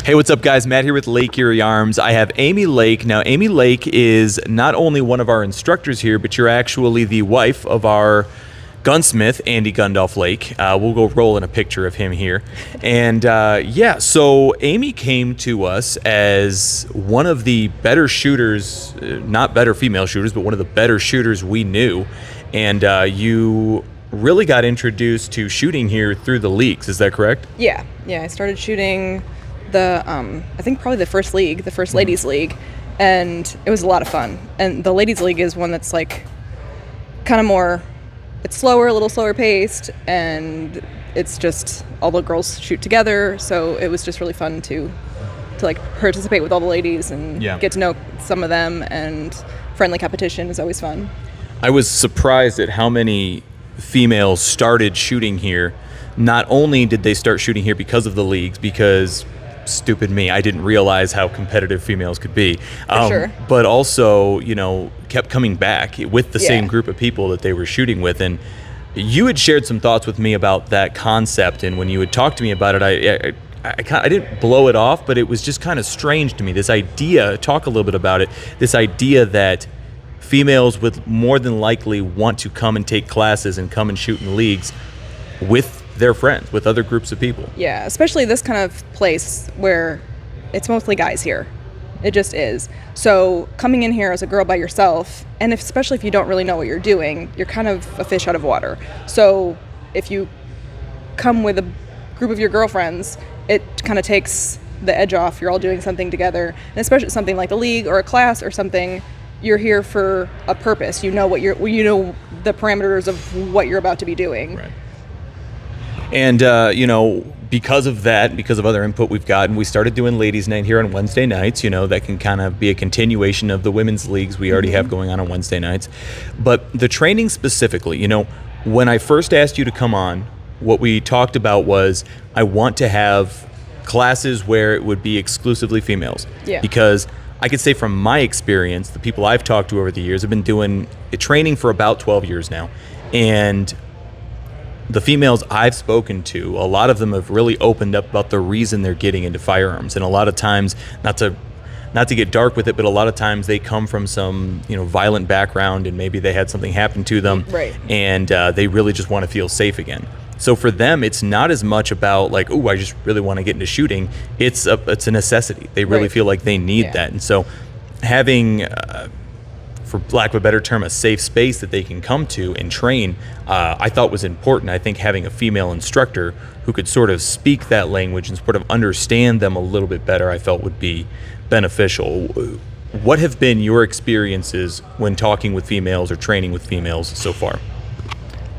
Hey, what's up, guys? Matt here with Lake Erie Arms. I have Amy Lake. Now, Amy Lake is not only one of our instructors here, but you're actually the wife of our gunsmith, Andy Gundolf Lake. We'll go roll in a picture of him here. And so Amy came to us as one of the better shooters, not better female shooters, but one of the better shooters we knew. And you really got introduced to shooting here through the leagues. Is that correct? Yeah. I started shooting the, I think probably the first league, the first ladies league, and it was a lot of fun. And the ladies league is one that's like kind of more, it's slower, a little slower paced, and it's just all the girls shoot together. So it was just really fun to like participate with all the ladies and get to know some of them, and friendly competition is always fun. I was surprised at how many females started shooting here. Not only did they start shooting here because of the leagues, because stupid me, I didn't realize how competitive females could be. Sure. But also, kept coming back with the same group of people that they were shooting with. And you had shared some thoughts with me about that concept. And when you had talked to me about it, I didn't blow it off, but it was just kind of strange to me. This idea, talk a little bit about it, this idea that females would more than likely want to come and take classes and come and shoot in leagues with their friends, with other groups of people. Yeah, especially this kind of place where it's mostly guys here. It just is. So coming in here as a girl by yourself, and especially if you don't really know what you're doing, you're kind of a fish out of water. So if you come with a group of your girlfriends, it kind of takes the edge off. You're all doing something together, and especially something like the league or a class or something, you're here for a purpose. You know the parameters of what you're about to be doing. Right. And, because of that, because of other input we've gotten, we started doing ladies' night here on Wednesday nights. That can kind of be a continuation of the women's leagues we already have going on Wednesday nights. But the training specifically, when I first asked you to come on, what we talked about was I want to have classes where it would be exclusively females. Yeah. Because I could say from my experience, the people I've talked to over the years have been doing training for about 12 years now. And the females I've spoken to, a lot of them have really opened up about the reason they're getting into firearms. And a lot of times, not to get dark with it, but a lot of times they come from some, violent background, and maybe they had something happen to them. Right. And they really just want to feel safe again. So for them, it's not as much about like, oh, I just really want to get into shooting. It's a necessity. They really feel like they need that. And so having, for lack of a better term, a safe space that they can come to and train, I thought was important. I think having a female instructor who could sort of speak that language and sort of understand them a little bit better, I felt would be beneficial. What have been your experiences when talking with females or training with females so far?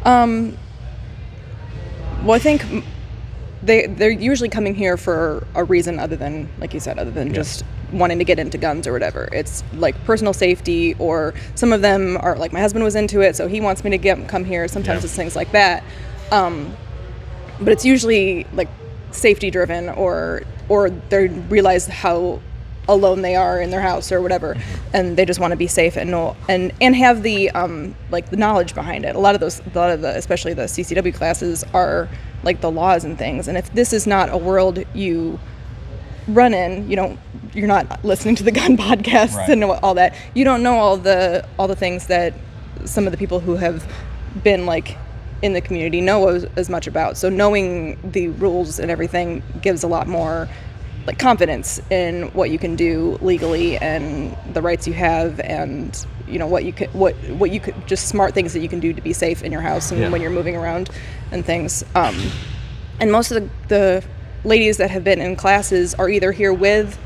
Well, I think they're usually coming here for a reason other than, like you said, just wanting to get into guns or whatever. It's like personal safety, or some of them are like, my husband was into it, so he wants me to come here. Sometimes it's things like that. But it's usually like safety driven, or they realize how alone they are in their house or whatever, and they just want to be safe and know and have the like the knowledge behind it. A lot of the especially the CCW classes are like the laws and things, and if this is not a world you run in, you're not listening to the gun podcasts and all that. You don't know all the things that some of the people who have been like in the community know as much about. So knowing the rules and everything gives a lot more like confidence in what you can do legally and the rights you have, and what you could just smart things that you can do to be safe in your house and when you're moving around and things. And most of the ladies that have been in classes are either here with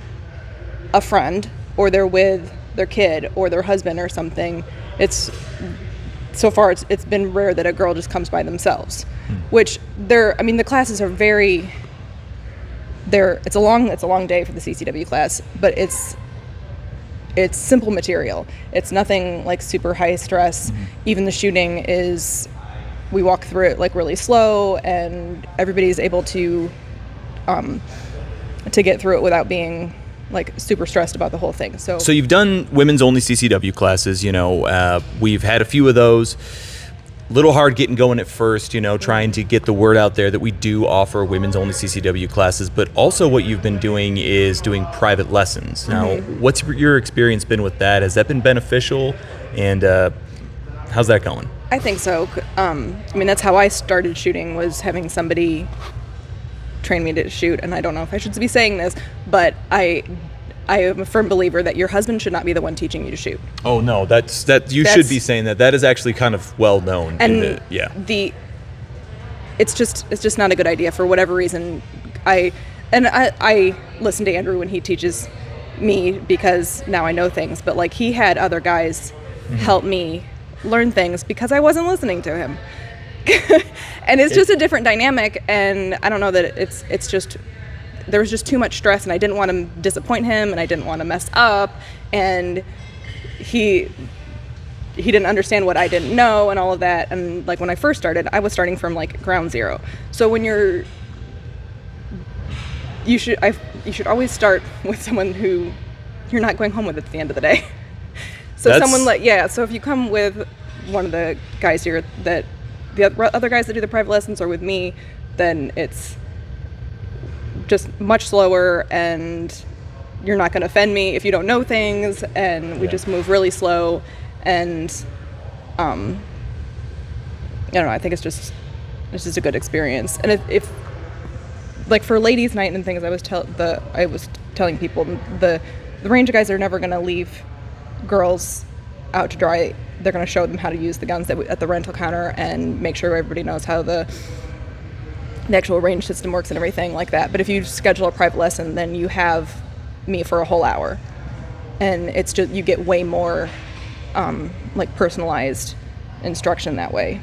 a friend, or they're with their kid or their husband or something. So far it's been rare that a girl just comes by themselves, which the classes are very. It's a long day for the CCW class, but it's simple material. It's nothing like super high stress. Even the shooting is, we walk through it like really slow, and everybody's able to get through it without being like super stressed about the whole thing. So you've done women's only CCW classes. We've had a few of those. little hard getting going at first, trying to get the word out there that we do offer women's only CCW classes, but also what you've been doing is doing private lessons. Now, what's your experience been with that? Has that been beneficial? And how's that going? I think so. That's how I started shooting, was having somebody train me to shoot. And I don't know if I should be saying this, but I am a firm believer that your husband should not be the one teaching you to shoot. Oh no, you should be saying that. That is actually kind of well known. And it's just not a good idea for whatever reason. I listen to Andrew when he teaches me, because now I know things, but like, he had other guys help me learn things because I wasn't listening to him. And it's just a different dynamic, and I don't know that it's just, there was just too much stress, and I didn't want to disappoint him, and I didn't want to mess up, and he didn't understand what I didn't know and all of that. And like, when I first started, I was starting from like ground zero. So when you should always start with someone who you're not going home with at the end of the day. So so if you come with one of the guys here, that the other guys that do the private lessons are with me, then it's just much slower, and you're not going to offend me if you don't know things, and we just move really slow. And I don't know, I think it's just a good experience. And if like for ladies' night and things, I was telling people, the ranger guys are never going to leave girls out to dry. They're going to show them how to use the guns at the rental counter and make sure everybody knows how the actual range system works and everything like that. But if you schedule a private lesson, then you have me for a whole hour, and it's just, you get way more like personalized instruction that way.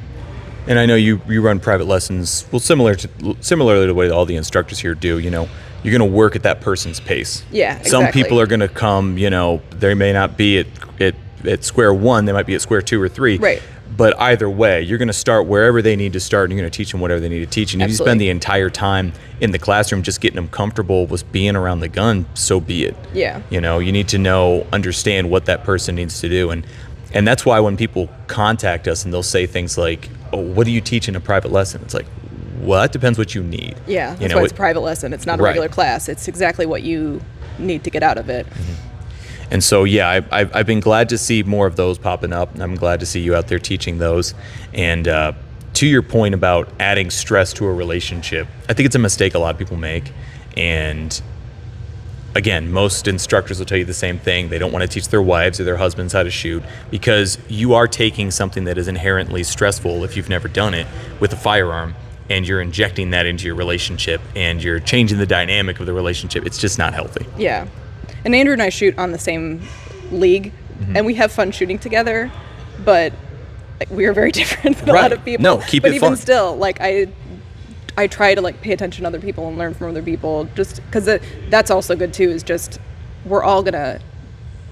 And I know you run private lessons, well, similarly to the way all the instructors here do. You're going to work at that person's pace. Yeah, exactly. Some people are going to come, they may not be at square one, they might be at square 2 or 3. Right. But either way, you're going to start wherever they need to start, and you're going to teach them whatever they need to teach. And if you spend the entire time in the classroom just getting them comfortable with being around the gun, so be it. Yeah. You need to understand what that person needs to do. And that's why when people contact us and they'll say things like, oh, what do you teach in a private lesson? It's like, well, that depends what you need. Yeah, that's why it's a private lesson. It's not a regular class. It's exactly what you need to get out of it. And so, yeah, I've been glad to see more of those popping up. I'm glad to see you out there teaching those. And to your point about adding stress to a relationship, I think it's a mistake a lot of people make. And again, most instructors will tell you the same thing. They don't want to teach their wives or their husbands how to shoot, because you are taking something that is inherently stressful if you've never done it with a firearm, and you're injecting that into your relationship, and you're changing the dynamic of the relationship. It's just not healthy. Yeah. And Andrew and I shoot on the same league, and we have fun shooting together, but we are very different than a lot of people. No, keep but it fun. But even still, like, I try to like pay attention to other people and learn from other people, just because that's also good too, is just we're all going to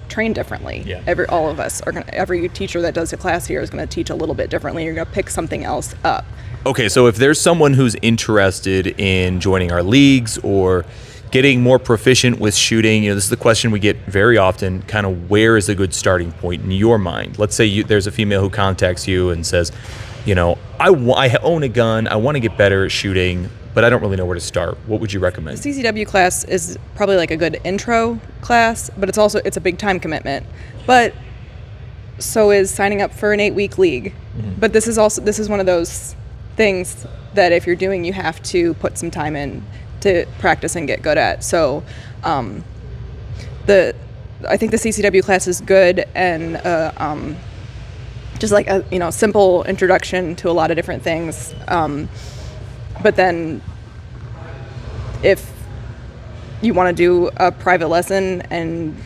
train differently. Yeah. All of us are going to, every teacher that does a class here is going to teach a little bit differently. You're going to pick something else up. Okay, so if there's someone who's interested in joining our leagues or getting more proficient with shooting, this is the question we get very often, kind of where is a good starting point in your mind? Let's say there's a female who contacts you and says, I own a gun, I want to get better at shooting, but I don't really know where to start. What would you recommend? The CCW class is probably like a good intro class, but it's a big time commitment. But so is signing up for an 8-week league. But this is one of those things that if you're doing, you have to put some time in to practice and get good at. So I think the CCW class is good, and just like a simple introduction to a lot of different things. But then if you want to do a private lesson and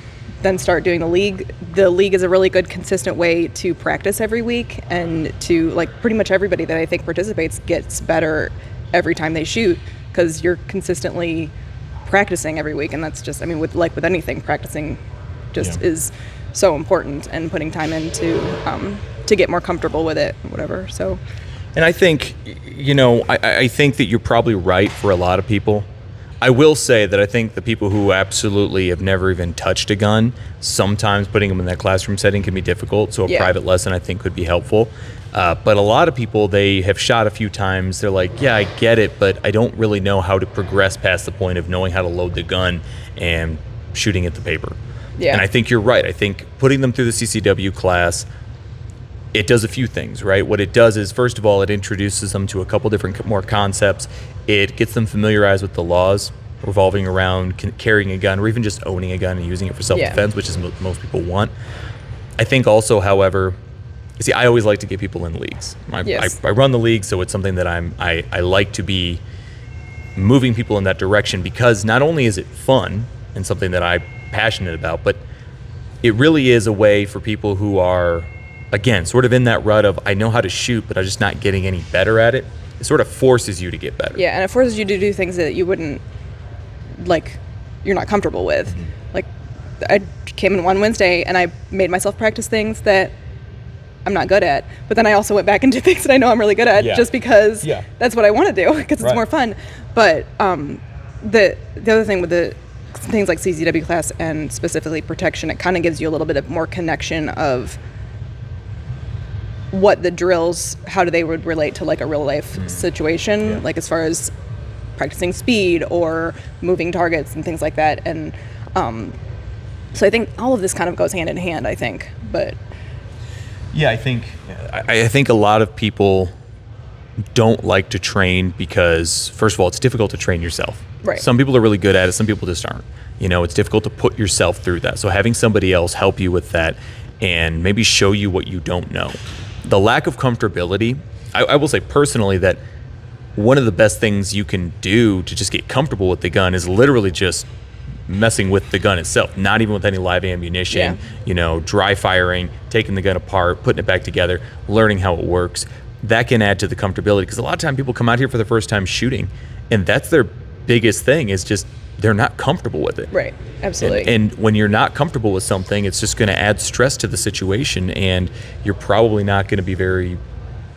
then start doing the league is a really good consistent way to practice every week, and to like pretty much everybody that I think participates gets better every time they shoot, because you're consistently practicing every week. And that's just, with anything, practicing just is so important, and putting time in to get more comfortable with it, whatever. So, and I think, I think that you're probably right for a lot of people. I will say that I think the people who absolutely have never even touched a gun, sometimes putting them in that classroom setting can be difficult. So a private lesson, I think, could be helpful. But a lot of people, they have shot a few times. They're like, yeah, I get it, but I don't really know how to progress past the point of knowing how to load the gun and shooting at the paper. Yeah. And I think you're right. I think putting them through the CCW class, it does a few things, right? What it does is, first of all, it introduces them to a couple different more concepts. It gets them familiarized with the laws revolving around carrying a gun or even just owning a gun and using it for self-defense, which is what most people want. I think also, however, see, I always like to get people in leagues. I run the league, so it's something that I like to be moving people in that direction, because not only is it fun and something that I'm passionate about, but it really is a way for people who are, again, sort of in that rut of, I know how to shoot, but I'm just not getting any better at it. It sort of forces you to get better. Yeah, and it forces you to do things that you wouldn't, like, you're not comfortable with. Mm-hmm. Like, I came in one Wednesday and I made myself practice things that I'm not good at, but then I also went back and did things that I know I'm really good at, just because that's what I want to do, because it's more fun. But the other thing with the things like CCW class and specifically protection, it kind of gives you a little bit of more connection of what the drills, how do they would relate to like a real life situation, like as far as practicing speed or moving targets and things like that. And so I think all of this kind of goes hand in hand, I think. But yeah, I think a lot of people don't like to train because, first of all, it's difficult to train yourself. Right. Some people are really good at it. Some people just aren't. You know, it's difficult to put yourself through that. So having somebody else help you with that and maybe show you what you don't know. The lack of comfortability, I will say personally that one of the best things you can do to just get comfortable with the gun is literally just messing with the gun itself, not even with any live ammunition, you know, dry firing, taking the gun apart, putting it back together, learning how it works. That can add to the comfortability, because a lot of time people come out here for the first time shooting, and that's their biggest thing, is just they're not comfortable with it. Right, absolutely. And when you're not comfortable with something, it's just going to add stress to the situation, and you're probably not going to be very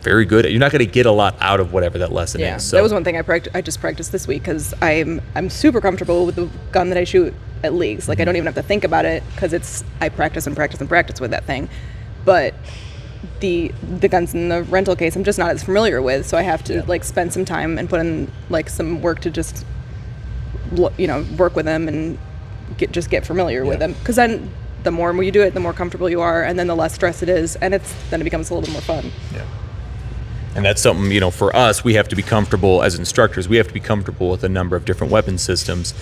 good at. You're not going to get a lot out of whatever that lesson is. So that was one thing I just practiced this week, because I'm super comfortable with the gun that I shoot at leagues. Like, I don't even have to think about it, because I practice and practice and practice with that thing. But the guns in the rental case, I'm just not as familiar with, so I have to like spend some time and put in like some work to just, you know, work with them and get familiar with them. Because then the more you do it, the more comfortable you are, and then the less stress it is, and then it becomes a little bit more fun. Yeah. And that's something, you know, for us, we have to be comfortable as instructors. We have to be comfortable with a number of different weapon systems.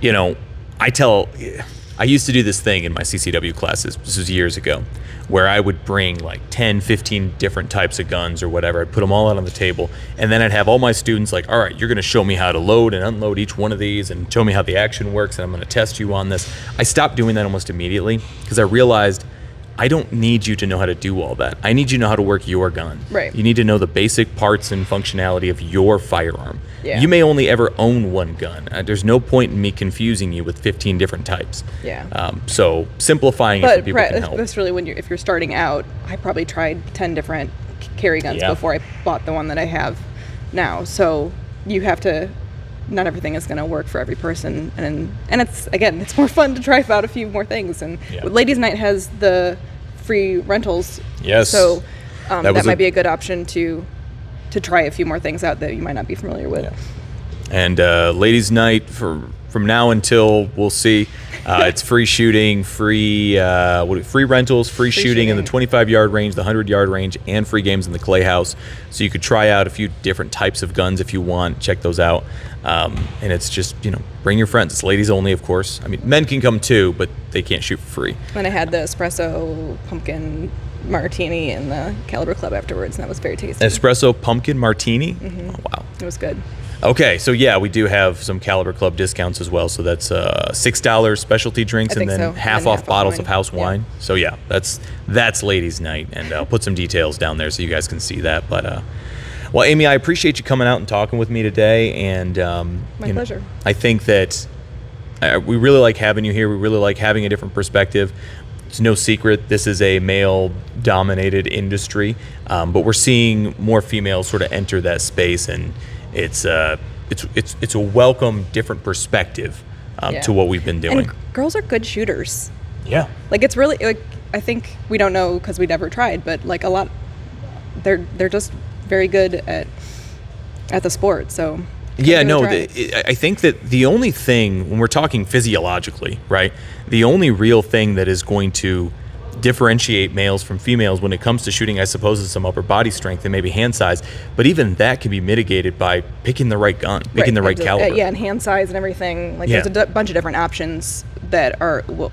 You know, I used to do this thing in my CCW classes, this was years ago, where I would bring like 10, 15 different types of guns or whatever. I'd put them all out on the table, and then I'd have all my students like, all right, you're going to show me how to load and unload each one of these and show me how the action works, and I'm going to test you on this. I stopped doing that almost immediately, because I realized I don't need you to know how to do all that. I need you to know how to work your gun. Right. You need to know the basic parts and functionality of your firearm. Yeah. You may only ever own one gun. There's no point in me confusing you with 15 different types. Yeah. So simplifying it for people can help. That's really if you're starting out, I probably tried 10 different carry guns before I bought the one that I have now. So you have to, not everything is going to work for every person, and it's more fun to try out a few more things. And Ladies Night has the free rentals. Yes. So that might be a good option to try a few more things out that you might not be familiar with. Yeah. And Ladies Night, from now until we'll see, it's free shooting, free rentals, free shooting in the 25-yard range, the 100-yard range, and free games in the Clay House. So you could try out a few different types of guns if you want. Check those out. And it's just, you know, bring your friends. It's ladies only, of course. I mean, men can come too, but they can't shoot for free. And I had the espresso pumpkin martini in the Caliber Club afterwards, and that was very tasty. Espresso pumpkin martini? Mm-hmm. Oh, wow. It was good. Okay, so yeah, we do have some Caliber Club discounts as well. So that's $6 specialty drinks, and then half off bottles of house wine. So yeah, that's Ladies Night, and I'll put some details down there so you guys can see that. But well, Amy, I appreciate you coming out and talking with me today, and my pleasure. I think that we really like having you here. We really like having a different perspective. It's no secret this is a male-dominated industry, but we're seeing more females sort of enter that space, and it's a welcome different perspective to what we've been doing. And girls are good shooters. Yeah. Like, it's really, like, I think we don't know because we never tried, but like they're just very good at the sport. So yeah, no, I think that the only thing when we're talking physiologically, right, the only real thing that is going to differentiate males from females when it comes to shooting, I suppose, is some upper body strength and maybe hand size. But even that can be mitigated by picking the right gun, picking the right caliber. Yeah, and hand size and everything. Like there's a bunch of different options that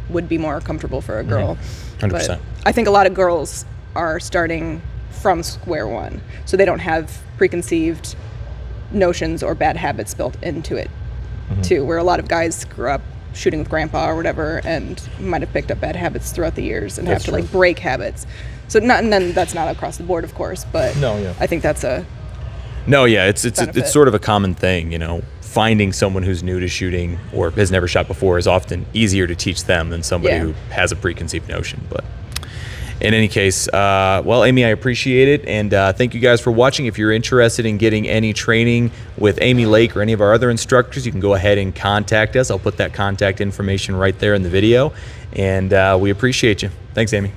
would be more comfortable for a girl. 100%. But I think a lot of girls are starting from square one, so they don't have preconceived notions or bad habits built into it too, where a lot of guys grew up shooting with grandpa or whatever and might have picked up bad habits throughout the years and have to like break habits. So and then that's not across the board, of course, but I think that's a it's sort of a common thing, you know. Finding someone who's new to shooting or has never shot before is often easier to teach them than somebody who has a preconceived notion. But in any case, well, Amy, I appreciate it, and thank you guys for watching. If you're interested in getting any training with Amy Lake or any of our other instructors, you can go ahead and contact us. I'll put that contact information right there in the video, and we appreciate you. Thanks, Amy.